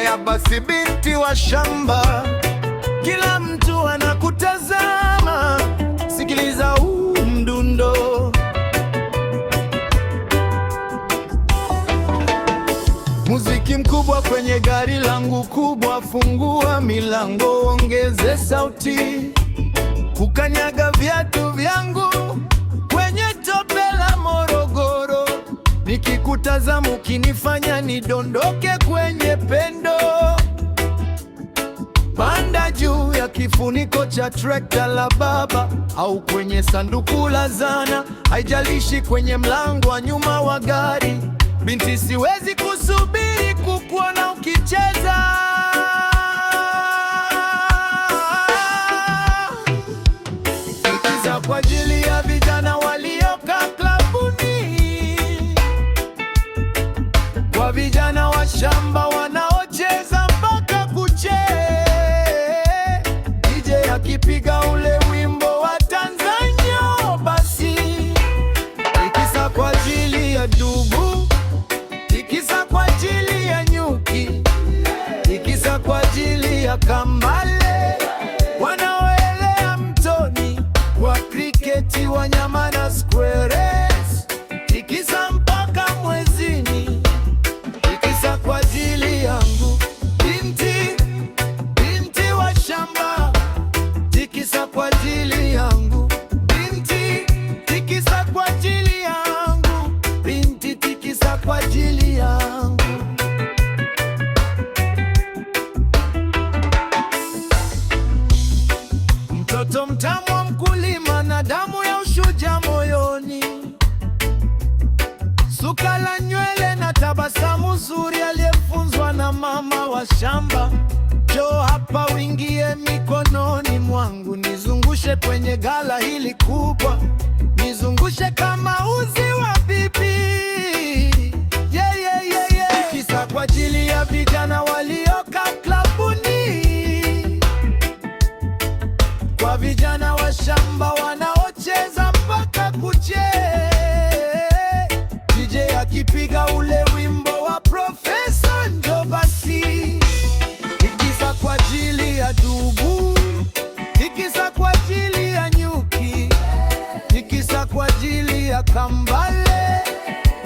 Haya basi, binti wa shamba, kila mtu anakutazama, sikiliza huu mdundo. Muziki mkubwa kwenye gari langu kubwa, fungua milango, ongeze sauti, kukanyaga viatu vyangu kwenye tope la Morogoro, nikikutazama ukinifanya nidondoke kwenye pendo. Panda juu ya kifuniko cha trekta la baba, au kwenye sanduku la zana, haijalishi, kwenye mlango wa nyuma wa gari. Binti, siwezi kusubiri kukuona ukicheza. Ikiza kwa ajili ya vijana waliokaa klabuni, kwa vijana wa shamba wanaocheza mpaka kuche, DJ akipiga ule wimbo wa Tanzania. Basi ikiza kwa ajili ya dubu, tikisa kwa ajili ya nyuki, tikisa kwa ajili ya kambale wanaoelea mtoni, wa kriketi, wanyama na squares, tikisa mpaka mwezini, tikisa kwa ajili yangu, binti wa shamba, tikisa kwa ajili yangu, tikisa kwa ajili yangu, binti, tikisa kwa ajili yangu. Mtoto mtamu wa mkulima na damu ya ushujaa moyoni, suka la nywele na tabasamu zuri, aliyefunzwa na mama wa shamba. Njoo hapa uingie mikononi mwangu, nizungushe kwenye gala hili kubwa, nizungushe kama uzi wa bibi. Yeah, yeah, yeah, yeah. Tikisa kwa ajili ya vijana waliokaa klabuni, kwa vijana wa shamba wanaocheza mpaka kuche, DJ akipiga ule wimbo wa Profesa. Njoo basi, tikisa kwa ajili ya dubu, tikisa kwa ajili ya nyuki, tikisa kwa ajili ya kambale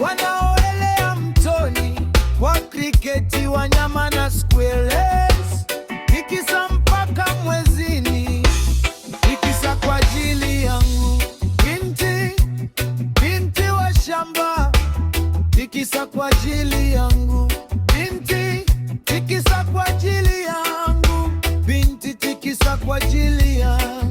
wanaoelea mtoni, wa kriketi, wanyama na squares, tikisa mpaka mwezini, tikisa kwa ajili yangu, binti wa shamba, tikisa kwa ajili yangu, tikisa kwa ajili yangu, binti, tikisa kwa ajili yangu.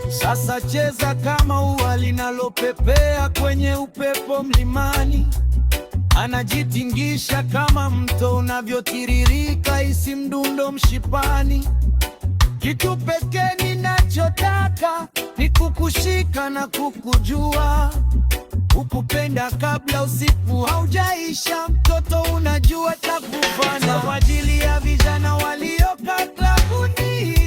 Sasa cheza kama ua linalopepea kwenye upepo mlimani, anajitingisha kama mto unavyotiririka, isi mdundo mshipani. Kitu pekee ninachotaka ni kukushika na kukujua, ukupenda kabla usiku haujaisha. Mtoto, unajua takufana kwa ajili ya vijana waliokaa klabuni,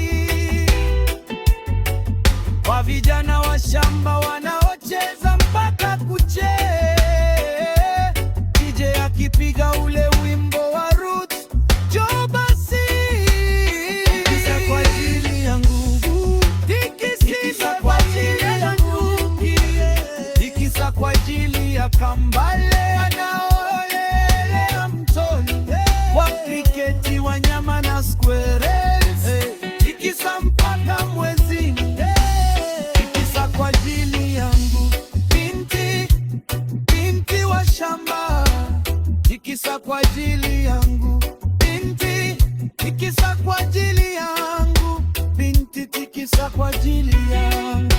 kwa vijana wa shamba wanaocheza mpaka kuche, DJ akipiga ule wimbo wa roots. Njoo basi, tikisa kwa ajili yangu, tikisa kwa ajili yangu, tikisa kwa ajili ya kambale wanaoelea mtoni, wa kriketi, wanyama na squares, tikisa mpaka mwezini, kwa ajili yangu, binti wa shamba, tikisa kwa ajili yangu, tikisa kwa ajili yangu, binti, tikisa kwa ajili yangu.